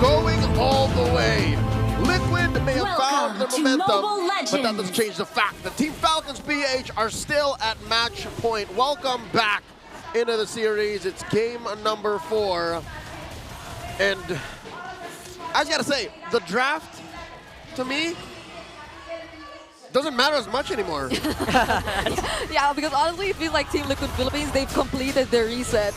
going all the way. Liquid may have found their Welcome to momentum, Mobile but that doesn't change the fact that Team Falcon's PH are still at match point. Welcome back into the series. It's game number 4. And I just gotta say, the draft, to me, doesn't matter as much anymore. Yeah, because honestly, it feels like Team Liquid Philippines, they've completed their reset.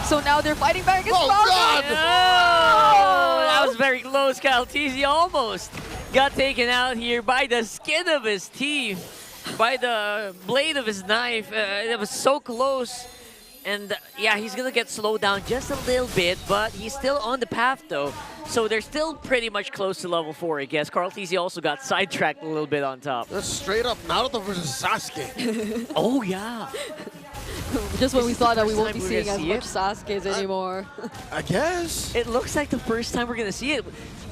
So now they're fighting back against Falcon. God! Oh, that was very close. Kaltizi almost got taken out here by the skin of his teeth, by the blade of his knife. It was so close. And yeah, he's going to get slowed down just a little bit, but he's still on the path though. So they're still pretty much close to level 4, I guess. Kaltizi also got sidetracked a little bit on top. That's straight up Naruto versus Sasuke. Oh, yeah. Just when we thought that we won't be First time seeing we're as gonna much Sasuke's anymore. I guess. It looks like the first time we're going to see it.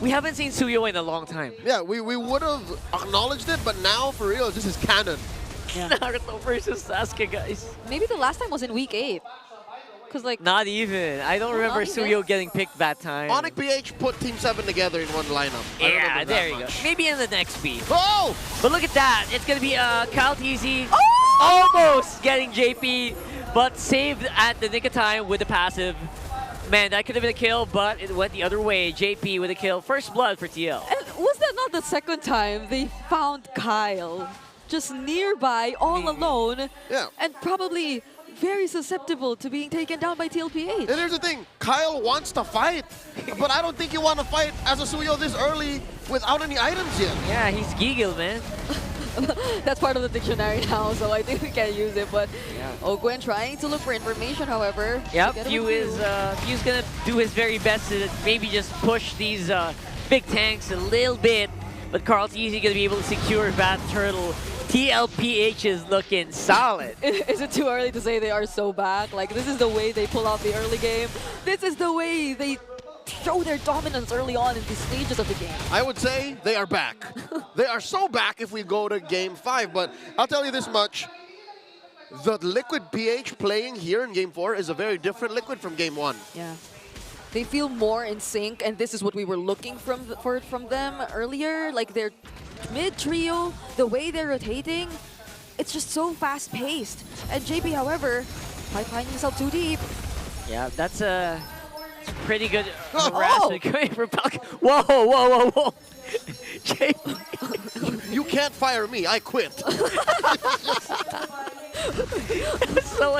We haven't seen Suyo in a long time. Yeah, we would have acknowledged it, but now, for real, this is canon. Yeah. Naruto versus Sasuke, guys. Maybe the last time was in week 8. Because like, Not even. I don't remember not even. Suyo getting picked that time. Onyx PH put Team 7 together in one lineup. I Yeah, remember there that you go. much. Maybe in the next beat. Oh! But look at that. It's going to be Kaltizi Oh! almost getting JP, but saved at the nick of time with the passive. Man, that could have been a kill, but it went the other way. JP with a kill. First blood for TL. and was that not the second time they found Kyle just nearby, all alone, Yeah. and probably very susceptible to being taken down by TLPH? And here's the thing, Kyle wants to fight, but I don't think you want to fight as a Suyo this early without any items yet. Yeah, he's Giggle, man. That's part of the dictionary now, so I think we can use it. But Ogwen trying to look for information, however. Yep, to get him Few a is few. Few's gonna do his very best to maybe just push these big tanks a little bit, but Kaltizi gonna be able to secure that turtle. TLPH is looking solid. Is it too early to say they are so back? Like, this is the way they pull out the early game. This is the way they show their dominance early on in the stages of the game. I would say they are back. They are so back if we go to game 5, but I'll tell you this much. The Liquid PH playing here in game 4 is a very different Liquid from game 1. Yeah. They feel more in sync, and this is what we were looking from them earlier. Like their mid trio, the way they're rotating, it's just so fast-paced. And JP, however, by finding himself too deep. Yeah, that's a pretty good Oh! harassment coming from Falcon. Whoa, whoa, whoa, whoa. JP. You can't fire me, I quit. So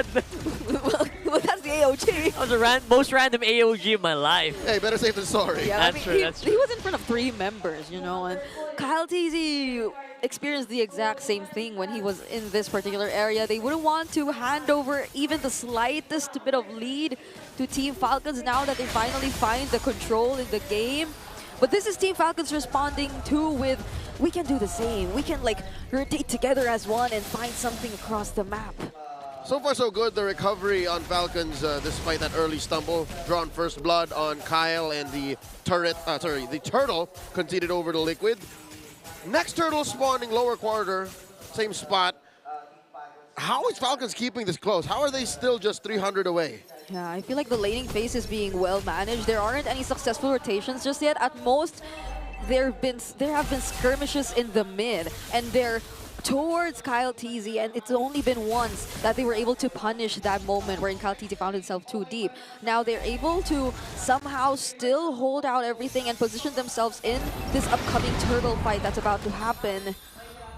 Well, that's the AOG. that was the most random AOG of my life. Hey, better safe than sorry. Yeah, That's I mean, true, that's he true. was in front of 3 members, you know, and Kaltizi experienced the exact same thing when he was in this particular area. They wouldn't want to hand over even the slightest bit of lead to Team Falcons now that they finally find the control in the game. But this is Team Falcons responding to with, we can do the same. We can like rotate together as one and find something across the map. So far, so good. The recovery on Falcons, despite that early stumble, drawn first blood on Kyle, and the the turtle conceded over to Liquid. Next turtle spawning lower quarter, same spot. How is Falcons keeping this close? How are they still just 300 away? Yeah, I feel like the laning phase is being well managed. There aren't any successful rotations just yet. At most, there have been skirmishes in the mid, and they're towards Kaltizi, and it's only been once that they were able to punish that moment wherein Kaltizi found himself too deep. Now they're able to somehow still hold out everything and position themselves in this upcoming turtle fight that's about to happen.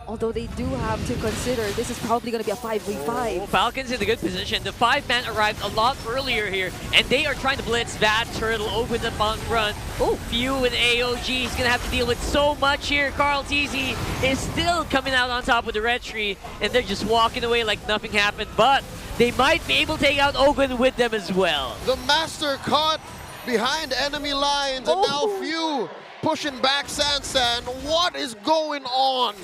Although they do have to consider this is probably going to be a 5v5. Well, Falcons in a good position. The 5-man arrived a lot earlier here, and they are trying to blitz that turtle, open the on front. Oh, Few with AOG. He's going to have to deal with so much here. Kaltizi is still coming out on top with the red tree, and they're just walking away like nothing happened. But they might be able to take out Ogun with them as well. The Master caught behind enemy lines, and now Few pushing back Sansan. What is going on?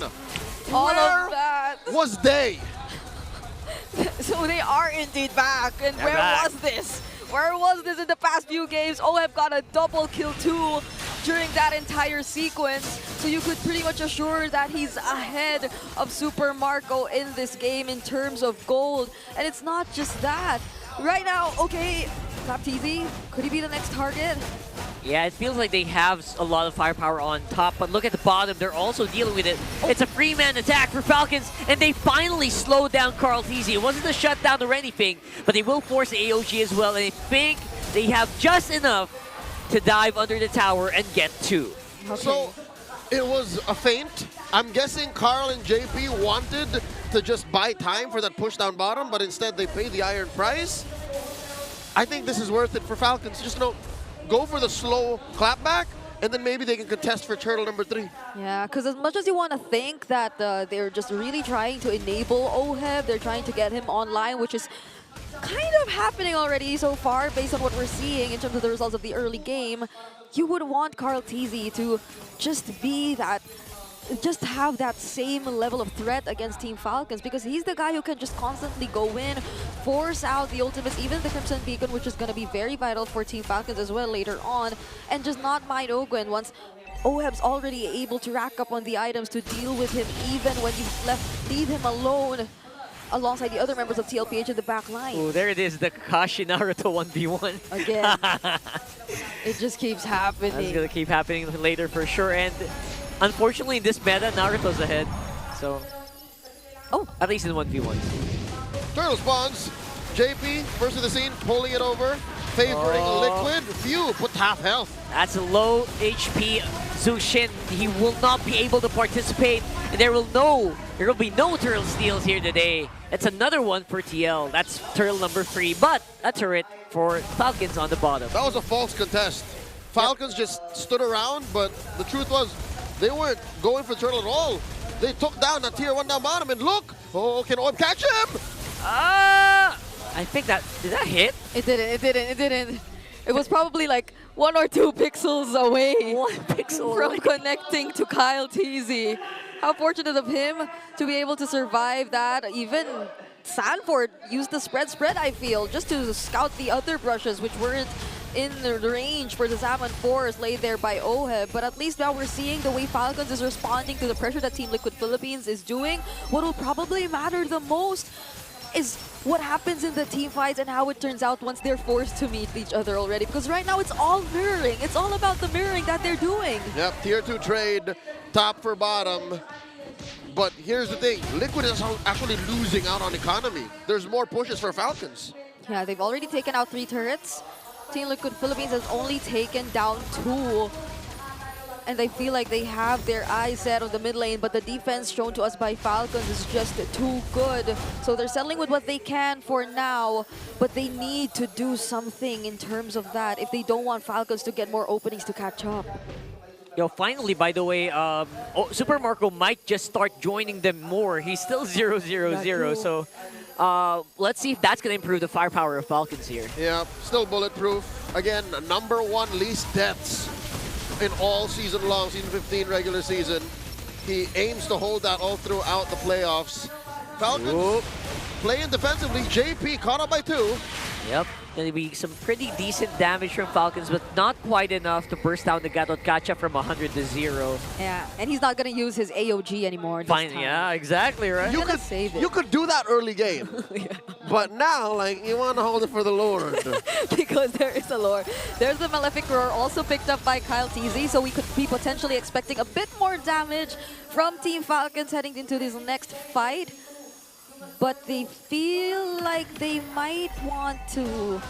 all Where of that. was they? So they are indeed back. And They're where back. was this? Where was this in the past few games? OF got a double kill too during that entire sequence. So you could pretty much assure that he's ahead of Super Marco in this game in terms of gold. And it's not just that. Right now, okay, Top TZ, could he be the next target? Yeah, it feels like they have a lot of firepower on top, but look at the bottom. They're also dealing with it. It's a free-man attack for Falcons, and they finally slowed down Carl Teasy. It wasn't a shutdown or anything, but they will force AOG as well, and I think they have just enough to dive under the tower and get 2. Okay. So it was a feint. I'm guessing Carl and JP wanted to just buy time for that push down bottom, but instead they paid the iron price. I think this is worth it for Falcons. Just go for the slow clapback, and then maybe they can contest for turtle number 3. Yeah, because as much as you want to think that they're just really trying to enable OHEB, they're trying to get him online, which is kind of happening already so far based on what we're seeing in terms of the results of the early game. You would want Carl Teasy to just be that, just have that same level of threat against Team Falcons, because he's the guy who can just constantly go in, force out the ultimates, even the Crimson Beacon, which is going to be very vital for Team Falcons as well later on, and just not mind Ogwen once OHEB's already able to rack up on the items to deal with him, even when you leave him alone alongside the other members of TLPH in the back line. Oh, there it is, the Kakashi Naruto 1v1. Again, it just keeps happening. That's going to keep happening later for sure, and unfortunately, in this meta, Naruto's ahead. So, at least in 1v1. Turtle spawns. JP, first of the scene, pulling it over, favoring Liquid. Phew, put half health. That's a low HP Zushin. He will not be able to participate, and there will be no turtle steals here today. That's another one for TL. That's turtle number 3, but a turret for Falcons on the bottom. That was a false contest. Falcons just stood around, but the truth was, they weren't going for turtle at all. They took down that tier 1 down bottom, and look! Oh, can OHEB catch him? I think that, did that hit? It didn't. It was probably like 1 or 2 pixels away 1 pixel from away. connecting to Kyle Teasy. How fortunate of him to be able to survive that. Even Sanford used the spread, I feel, just to scout the other brushes, which weren't in the range for the Salmon Force laid there by OHEB. But at least now we're seeing the way Falcons is responding to the pressure that Team Liquid Philippines is doing. What will probably matter the most is what happens in the team fights and how it turns out once they're forced to meet each other already. Because right now it's all mirroring. It's all about the mirroring that they're doing. Yep, tier 2 trade, top for bottom. But here's the thing, Liquid is actually losing out on economy. There's more pushes for Falcons. Yeah, they've already taken out 3 turrets. Team Liquid Philippines has only taken down 2. And they feel like they have their eyes set on the mid lane, but the defense shown to us by Falcons is just too good. So they're settling with what they can for now, but they need to do something in terms of that if they don't want Falcons to get more openings to catch up. Yo, finally, by the way, Super Marco might just start joining them more. He's still 0-0-0, so let's see if that's going to improve the firepower of Falcons here. Yeah, still bulletproof. Again, #1 least deaths in all season long, season 15 regular season. He aims to hold that all throughout the playoffs. Falcons playing defensively. JP caught up by 2. Yep, gonna be some pretty decent damage from Falcons, but not quite enough to burst down the Gatot Kacha from 100 to 0. Yeah, and he's not going to use his AOG anymore this time. Yeah, exactly, right? You could do that early game. Yeah. But now, like, you want to hold it for the Lord. Because there is a lore. There's the Malefic Roar also picked up by Kyle Teasy, so we could be potentially expecting a bit more damage from Team Falcons heading into this next fight. But they feel like they might want to...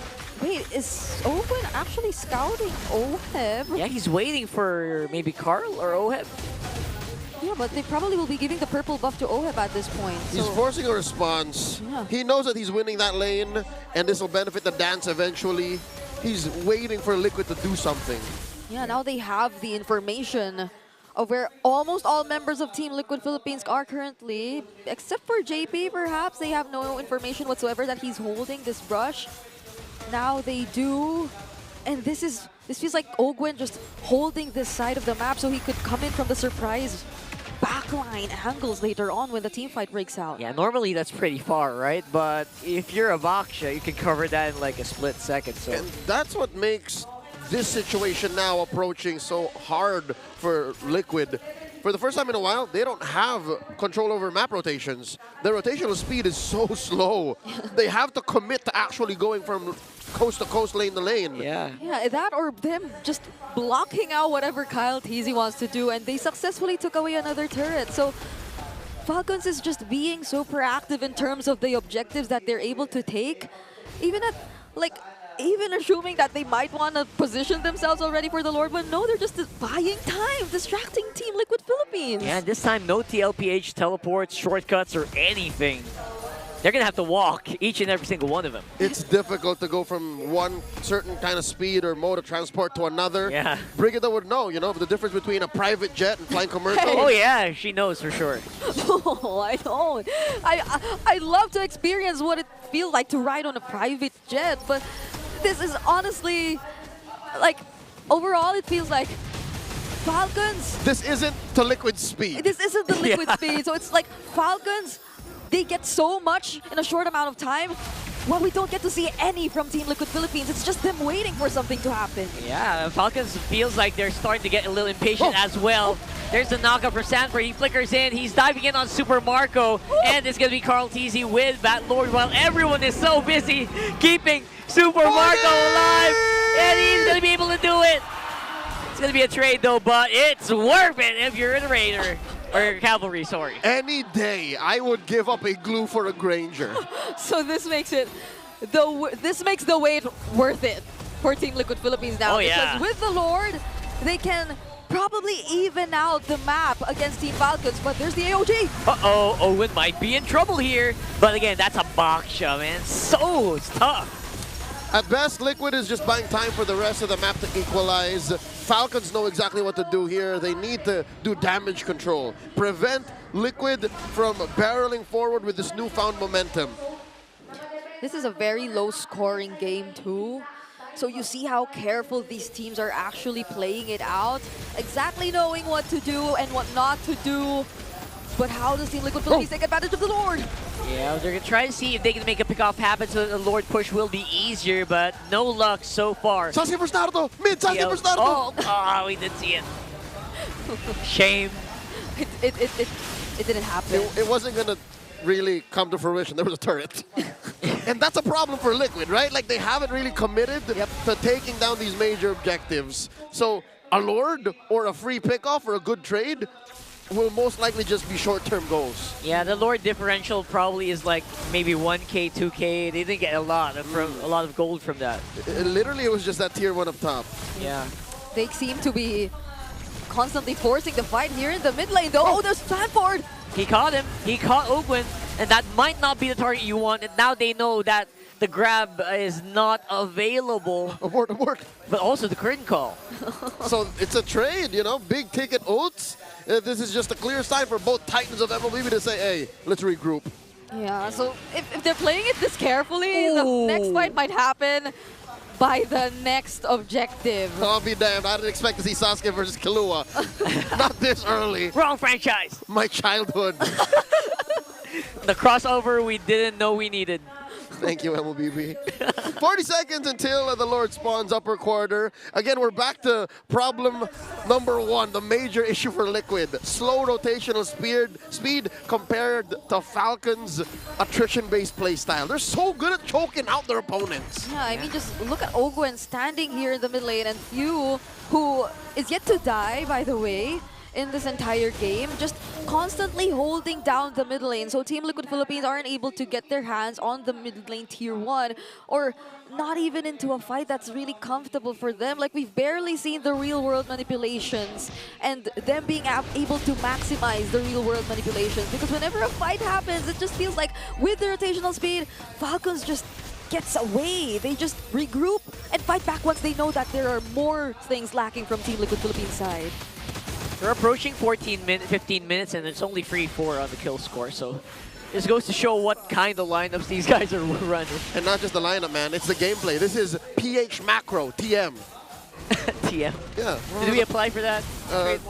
Wait, is Owen actually scouting OHEB? Yeah, he's waiting for maybe Carl or OHEB. Yeah, but they probably will be giving the purple buff to OHEB at this point. He's forcing a response. Yeah. He knows that he's winning that lane, and this will benefit the dance eventually. He's waiting for Liquid to do something. Yeah, now they have the information of where almost all members of Team Liquid Philippines are currently, except for JP perhaps. They have no information whatsoever that he's holding this brush. Now they do, and this feels like Ogwen just holding this side of the map so he could come in from the surprise backline angles later on when the team fight breaks out. Yeah, normally that's pretty far, right? But if you're a Baksha, you can cover that in like a split second. So And that's what makes this situation now approaching so hard for Liquid. For the first time in a while, they don't have control over map rotations. Their rotational speed is so slow. They have to commit to actually going from coast to coast, lane to lane. Yeah. Yeah, that or them just blocking out whatever Kyle Teasy wants to do, and they successfully took away another turret. So Falcons is just being so proactive in terms of the objectives that they're able to take, even at even assuming that they might want to position themselves already for the Lord, but no, they're just buying time, distracting Team Liquid Philippines. Yeah, this time no TLPH, teleports, shortcuts, or anything. They're going to have to walk, each and every single one of them. It's difficult to go from one certain kind of speed or mode of transport to another. Yeah. Brigida would know, the difference between a private jet and flying commercial. Oh yeah, she knows for sure. Oh, I know. I love to experience what it feels like to ride on a private jet, but this is honestly, overall it feels like Falcons. This isn't to Liquid speed. This isn't the Liquid Yeah. speed, so it's like Falcons, they get so much in a short amount of time. Well, we don't get to see any from Team Liquid Philippines. It's just them waiting for something to happen. Yeah, Falcons feels like they're starting to get a little impatient as well. There's the knockup for Sanford. He flickers in. He's diving in on Super Marco. And it's going to be Carl Teasy with Bat Lord while everyone is so busy keeping Super Marco alive. And he's going to be able to do it. It's going to be a trade though, but it's worth it if you're a Raider. Or Cavalry, sorry. Any day, I would give up a glue for a Granger. So this makes it this makes the wait worth it for Team Liquid Philippines now. Oh, yeah. Because with the Lord, they can probably even out the map against Team Falcons, but there's the AOG. Uh-oh, Owen might be in trouble here. But again, that's a Baksha, man. So it's tough. At best, Liquid is just buying time for the rest of the map to equalize. Falcons know exactly what to do here. They need to do damage control. Prevent Liquid from barreling forward with this newfound momentum. This is a very low-scoring game, too. So you see how careful these teams are actually playing it out, exactly knowing what to do and what not to do. But how does Team Liquid Philippines take advantage of the Lord? Yeah, they're going to try to see if they can make a pick-off happen so the Lord push will be easier, but no luck so far. Sasuke versus Naruto! Mid Sasuke versus Naruto! Oh, we did see it. Shame. It didn't happen. It wasn't going to really come to fruition. There was a turret. And that's a problem for Liquid, right? Like, they haven't really committed to taking down these major objectives. So a Lord or a free pick-off or a good trade will most likely just be short-term goals. Yeah, the Lord differential probably is like maybe 1K, 2K. They didn't get a lot of gold from that. Literally, it was just that tier 1 up top. Yeah. They seem to be constantly forcing the fight here in the mid lane, though. Oh, there's Sanford! He caught him. He caught Ogwin, and that might not be the target you want. And now they know that the grab is not available. Abort. But also the curtain call. So it's a trade, big ticket oats. This is just a clear sign for both titans of MLB to say, hey, let's regroup. Yeah, so if they're playing it this carefully, Ooh. the next fight might happen by the next objective. I'll be damned. I didn't expect to see Sasuke versus Killua. Not this early. Wrong franchise. My childhood. The crossover we didn't know we needed. Thank you, MLBB. 40 seconds until the Lord spawns upper quarter. Again, we're back to problem number 1, the major issue for Liquid. Slow rotational speed compared to Falcon's attrition-based playstyle. They're so good at choking out their opponents. Yeah, I mean, just look at Ogwen standing here in the mid lane, and Few, who is yet to die, by the way, in this entire game, just constantly holding down the mid lane. So Team Liquid Philippines aren't able to get their hands on the mid lane tier 1, or not even into a fight that's really comfortable for them. Like, we've barely seen the real world manipulations and them being able to maximize the real world manipulations, because whenever a fight happens, it just feels like with the rotational speed, Falcons just gets away. They just regroup and fight back once they know that there are more things lacking from Team Liquid Philippines side. We're approaching 15 minutes, and it's only 3-4 on the kill score. So this goes to show what kind of lineups these guys are running. And not just the lineup, man. It's the gameplay. This is PH Macro, TM. TM. Yeah. Did we apply for that?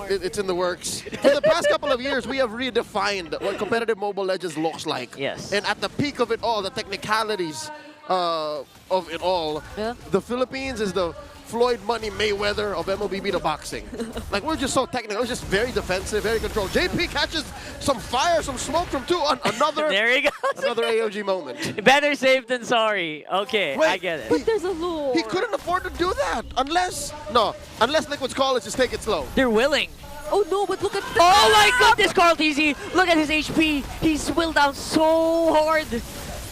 It's in the works. For the past couple of years, we have redefined what competitive Mobile Legends looks like. Yes. And at the peak of it all, the technicalities of it all, Yeah. the Philippines is the Floyd Money Mayweather of MLBB to boxing. Like, we're just so technical. It was just very defensive, very controlled. JP catches some fire, some smoke from 2 on another, There he goes. another AOG moment. Better safe than sorry. Okay, Wait, I get it. But there's a lure. He couldn't afford to do that unless Liquid's call is just take it slow. They're willing. Oh no, but look at the Oh my goodness, Carl TZ. Look at his HP. He's swilled down so hard.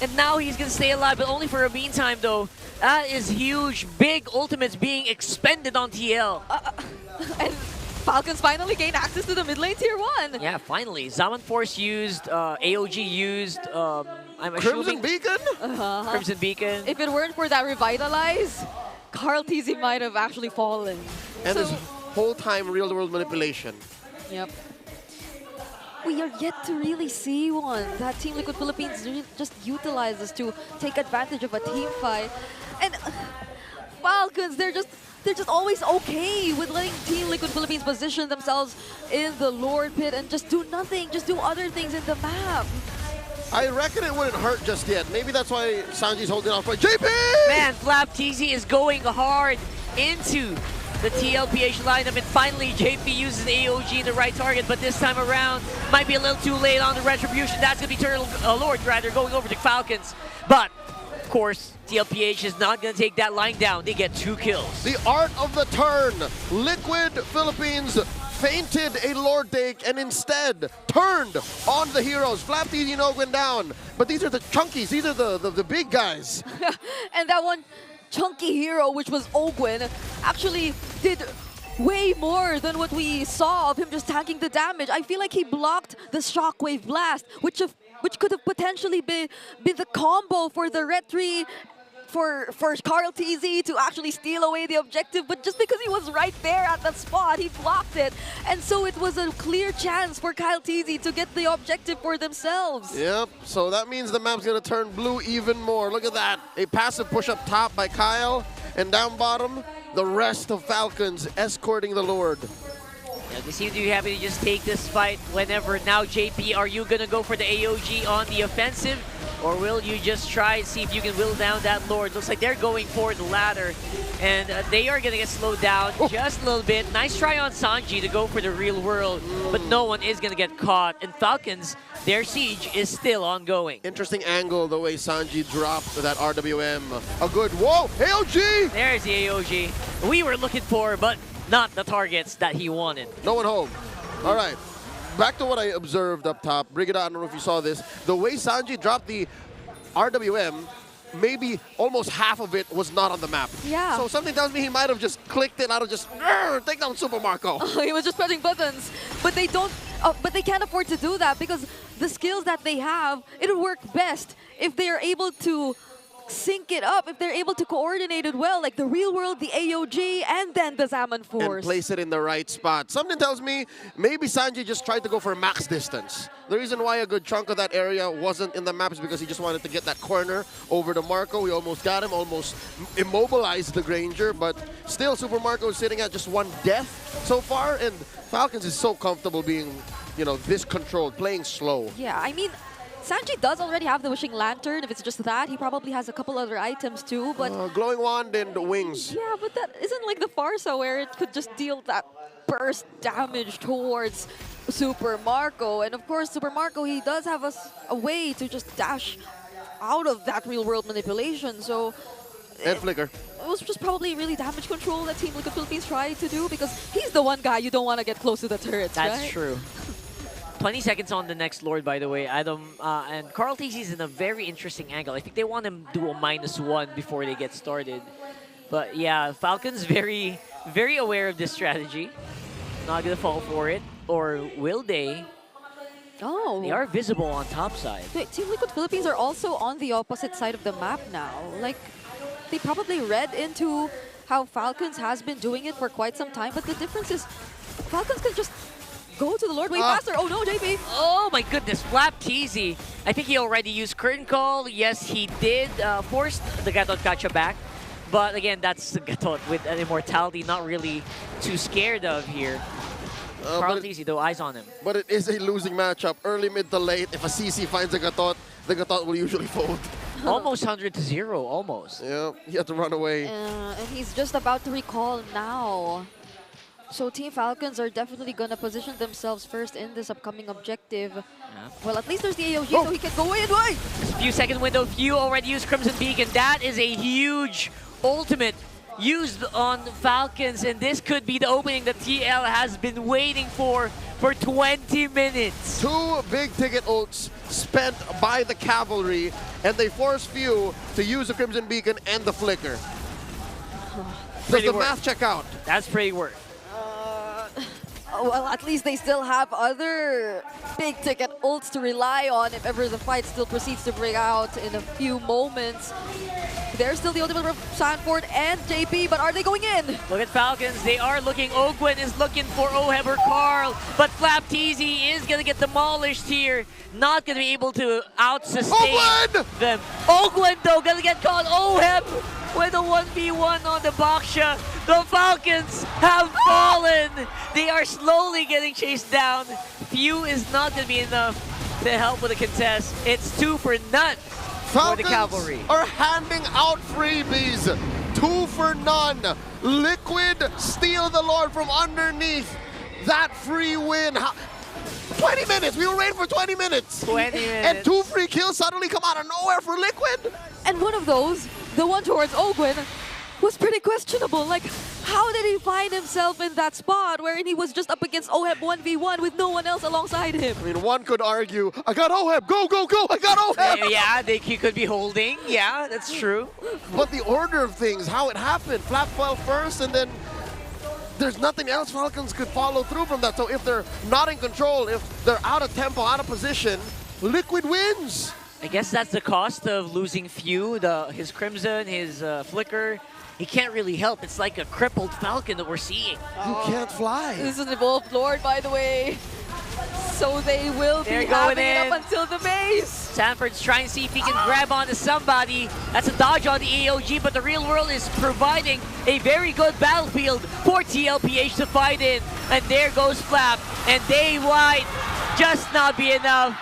And now he's going to stay alive, but only for a meantime, though. That is huge. Big ultimates being expended on TL. And Falcons finally gained access to the mid lane tier 1. Yeah, finally. Zaman Force used, AOG used, I'm Crimson assuming Beacon? Crimson Beacon. If it weren't for that revitalize, Carl TZ might have actually fallen. And So- this whole time real-world manipulation. Yep. We are yet to really see one. That Team Liquid Philippines just utilizes to take advantage of a team fight. And Falcons, they're just always okay with letting Team Liquid Philippines position themselves in the Lord Pit and just do nothing, just do other things in the map. I reckon it wouldn't hurt just yet. Maybe that's why Sanji's holding off. But JP! Man, Flap TZ is going hard into the TLPH lineup, and finally JP uses AOG in the right target, but this time around might be a little too late on the retribution. That's going to be Turtle Lord rather going over to Falcons. But, of course, TLPH is not going to take that line down. They get 2 kills. The art of the turn. Liquid Philippines feinted a Lord take and instead turned on the heroes. Flap TZ went down. But these are the chunkies. These are the big guys. And that one chunky hero, which was Ogwin, actually did way more than what we saw of him just tanking the damage. I feel like he blocked the Shockwave Blast, which could have potentially been the combo for the Retri for Carl TZ to actually steal away the objective, but just because he was right there at that spot, he blocked it. And so it was a clear chance for Kyle TZ to get the objective for themselves. Yep, so that means the map's gonna turn blue even more. Look at that. A passive push up top by Kyle, and down bottom, the rest of Falcons escorting the Lord. Yeah, they seem to be happy to just take this fight whenever. Now, JP, are you going to go for the AOG on the offensive? Or will you just try and see if you can will down that Lord? Looks like they're going for the latter. And they are going to get slowed down just a little bit. Nice try on Sanji to go for the real world. But no one is going to get caught. And Falcons, their siege is still ongoing. Interesting angle the way Sanji dropped that RWM. A good, whoa, AOG! There's the AOG we were looking for, but not the targets that he wanted. No one home. All right. Back to what I observed up top. Brigida, I don't know if you saw this. The way Sanji dropped the RWM, maybe almost half of it was not on the map. Yeah. So something tells me he might have just clicked it out of just, take down Super Marco. He was just pressing buttons, but they don't. But they can't afford to do that because the skills that they have, it'll work best if they are able to sync it up, if they're able to coordinate it well, like the real world, the AOG, and then the Zaman Force. And place it in the right spot. Something tells me maybe Sanji just tried to go for max distance. The reason why a good chunk of that area wasn't in the map is because he just wanted to get that corner over to Marco. He almost got him, almost immobilized the Granger, but still Super Marco is sitting at just 1 death so far, and Falcons is so comfortable being, this controlled, playing slow. Yeah, I mean, Sanji does already have the Wishing Lantern. If it's just that, he probably has a couple other items too, but... Glowing Wand and wings. Yeah, but that isn't like the Farsa where it could just deal that burst damage towards Super Marco. And of course, Super Marco, he does have a way to just dash out of that real-world manipulation, so... And Flicker. It was just probably really damage control that Team Liquid Philippines tried to do because he's the one guy you don't want to get close to the turrets, That's right? true. 20 seconds on the next Lord, by the way, Adam. And Carl TZ is in a very interesting angle. I think they want to do a -1 before they get started. But yeah, Falcon's very, very aware of this strategy. Not going to fall for it. Or will they? Oh. They are visible on top side. Wait, Team Liquid Philippines are also on the opposite side of the map now. Like, they probably read into how Falcons has been doing it for quite some time, but the difference is Falcons can just go to the Lord way faster. Oh no, JP! Oh my goodness, Flap TZ. I think he already used Curtain Call. Yes, he did force the Gatot Kacha back. But again, that's the Gatot with an immortality not really too scared of here. Carl TZ, though, eyes on him. But it is a losing matchup. Early, mid to late. If a CC finds a Gatot, the Gatot will usually fold. Almost 100 to 0, almost. Yeah, he had to run away. And he's just about to recall now. So Team Falcons are definitely going to position themselves first in this upcoming objective. Yeah. Well, at least there's the AOG, so he can go in. Wait! Few second window, few already used Crimson Beacon. That is a huge ultimate used on Falcons, and this could be the opening that TL has been waiting for 20 minutes. 2 big ticket ults spent by the cavalry, and they force Few to use the Crimson Beacon and the Flicker. Does the math check out? That's pretty work. Well, at least they still have other big ticket ults to rely on if ever the fight still proceeds to break out in a few moments. There's still the ultimate of Sanford and JP, but are they going in? Look at Falcons, they are looking. Ogwen is looking for Oheb or Carl, but Flap TZ is going to get demolished here. Not going to be able to out-sustain them. Ogwen, though, going to get caught. Oheb with a 1v1 on the Baksha. The Falcons have fallen. They are slowly getting chased down. Few is not going to be enough to help with the contest. It's 2 for none. For the cavalry are handing out freebies. 2 for none. Liquid steal the Lord from underneath that free win. 20 minutes. We were waiting for 20 minutes. 20 minutes. And 2 free kills suddenly come out of nowhere for Liquid. And one of those, the one towards Ogwen, was pretty questionable. Like, how did he find himself in that spot wherein he was just up against Oheb 1v1 with no one else alongside him? I mean, one could argue, I got Oheb, go, go, go, I got Oheb! Yeah, he could be holding. Yeah, that's true. But the order of things, how it happened, Flap fell first, and then there's nothing else Falcons could follow through from that. So if they're not in control, if they're out of tempo, out of position, Liquid wins. I guess that's the cost of losing Few, his Crimson, his Flicker. He can't really help. It's like a crippled Falcon that we're seeing. You can't fly. This is an evolved Lord, by the way. So they will be going having it in. up until the base. Sanford's trying to see if he can grab onto somebody. That's a dodge on the AOG, but the real world is providing a very good battlefield for TLPH to fight in. And there goes Flap, and they might just not be enough